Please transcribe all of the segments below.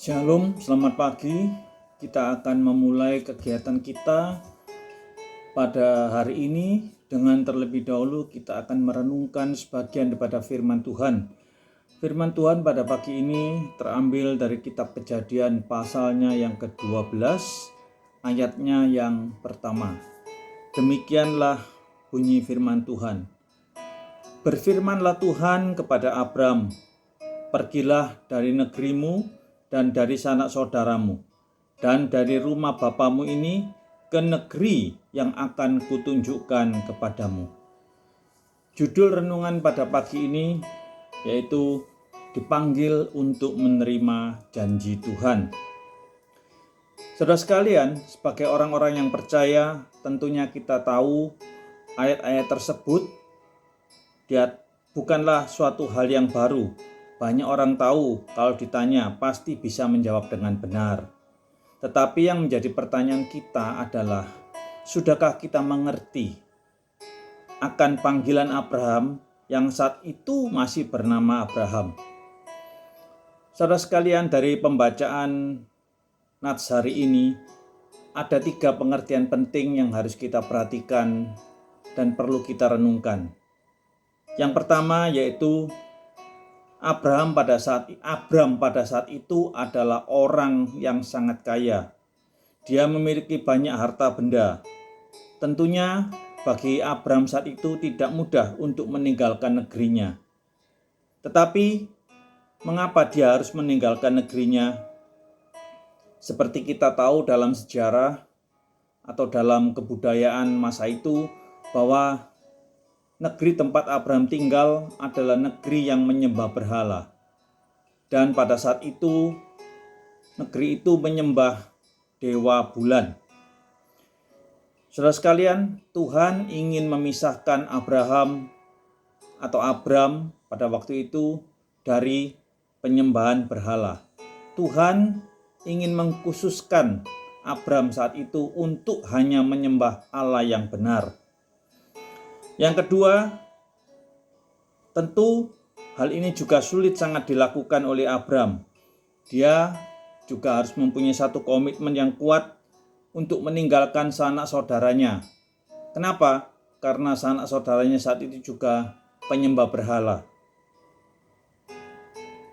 Shalom, selamat pagi. Kita akan memulai kegiatan kita pada hari ini dengan terlebih dahulu kita akan merenungkan sebagian daripada firman Tuhan. Firman Tuhan pada pagi ini terambil dari kitab Kejadian pasalnya yang ke-12, ayatnya yang pertama. Demikianlah bunyi firman Tuhan. Berfirmanlah Tuhan kepada Abram, pergilah dari negerimu dan dari sanak saudaramu, dan dari rumah bapamu ini ke negeri yang akan kutunjukkan kepadamu. Judul renungan pada pagi ini yaitu dipanggil untuk menerima janji Tuhan. Saudara sekalian, sebagai orang-orang yang percaya, tentunya kita tahu ayat-ayat tersebut dia bukanlah suatu hal yang baru. Banyak orang tahu kalau ditanya pasti bisa menjawab dengan benar. Tetapi yang menjadi pertanyaan kita adalah, sudahkah kita mengerti akan panggilan Abraham yang saat itu masih bernama Abraham? Saudara sekalian, dari pembacaan nats hari ini ada 3 pengertian penting yang harus kita perhatikan dan perlu kita renungkan. Yang pertama yaitu Abram pada saat itu adalah orang yang sangat kaya. Dia memiliki banyak harta benda. Tentunya bagi Abram saat itu tidak mudah untuk meninggalkan negerinya. Tetapi mengapa dia harus meninggalkan negerinya? Seperti kita tahu dalam sejarah atau dalam kebudayaan masa itu bahwa negeri tempat Abraham tinggal adalah negeri yang menyembah berhala. Dan pada saat itu, negeri itu menyembah dewa bulan. Saudara sekalian, Tuhan ingin memisahkan Abram pada waktu itu dari penyembahan berhala. Tuhan ingin mengkhususkan Abram saat itu untuk hanya menyembah Allah yang benar. Yang kedua, tentu hal ini juga sulit sangat dilakukan oleh Abram. Dia juga harus mempunyai satu komitmen yang kuat untuk meninggalkan sanak saudaranya. Kenapa? Karena sanak saudaranya saat itu juga penyembah berhala.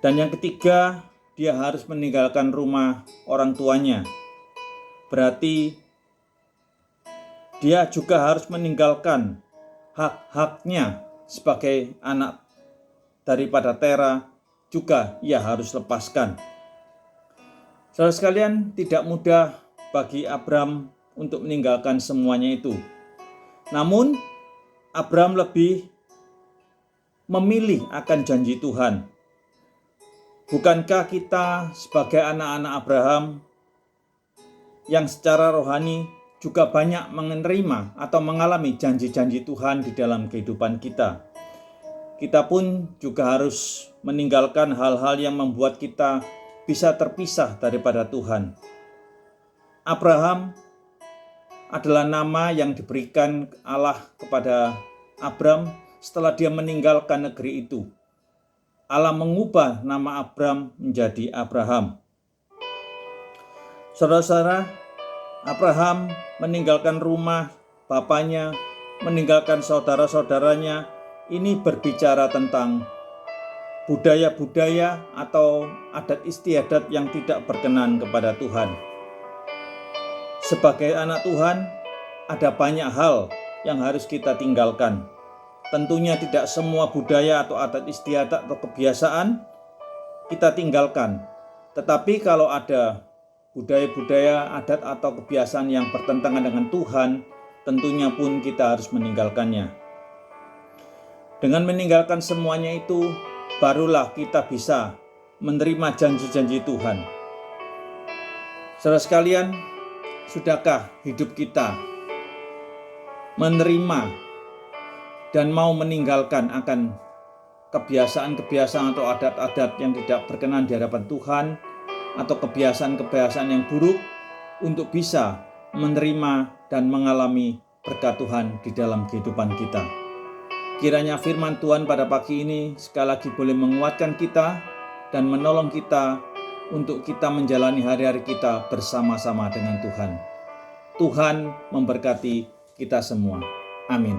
Dan yang ketiga, dia harus meninggalkan rumah orang tuanya. Berarti dia juga harus meninggalkan hak-haknya sebagai anak daripada Tera juga ia harus lepaskan. Saudara sekalian, tidak mudah bagi Abram untuk meninggalkan semuanya itu. Namun Abram lebih memilih akan janji Tuhan. Bukankah kita sebagai anak-anak Abraham yang secara rohani juga banyak menerima atau mengalami janji-janji Tuhan di dalam kehidupan kita? Kita pun juga harus meninggalkan hal-hal yang membuat kita bisa terpisah daripada Tuhan. Abraham adalah nama yang diberikan Allah kepada Abram setelah dia meninggalkan negeri itu. Allah mengubah nama Abram menjadi Abraham. Saudara-saudara, Abraham meninggalkan rumah bapaknya, meninggalkan saudara-saudaranya. Ini berbicara tentang budaya-budaya atau adat istiadat yang tidak berkenan kepada Tuhan. Sebagai anak Tuhan, ada banyak hal yang harus kita tinggalkan. Tentunya tidak semua budaya atau adat istiadat atau kebiasaan kita tinggalkan. Tetapi kalau ada budaya-budaya, adat atau kebiasaan yang bertentangan dengan Tuhan, tentunya pun kita harus meninggalkannya. Dengan meninggalkan semuanya itu, barulah kita bisa menerima janji-janji Tuhan. Saudara sekalian, sudahkah hidup kita menerima dan mau meninggalkan akan kebiasaan-kebiasaan atau adat-adat yang tidak berkenan di hadapan Tuhan, atau kebiasaan-kebiasaan yang buruk, untuk bisa menerima dan mengalami berkat Tuhan di dalam kehidupan kita? Kiranya firman Tuhan pada pagi ini sekali lagi boleh menguatkan kita dan menolong kita untuk kita menjalani hari-hari kita bersama-sama dengan Tuhan. Tuhan memberkati kita semua. Amin.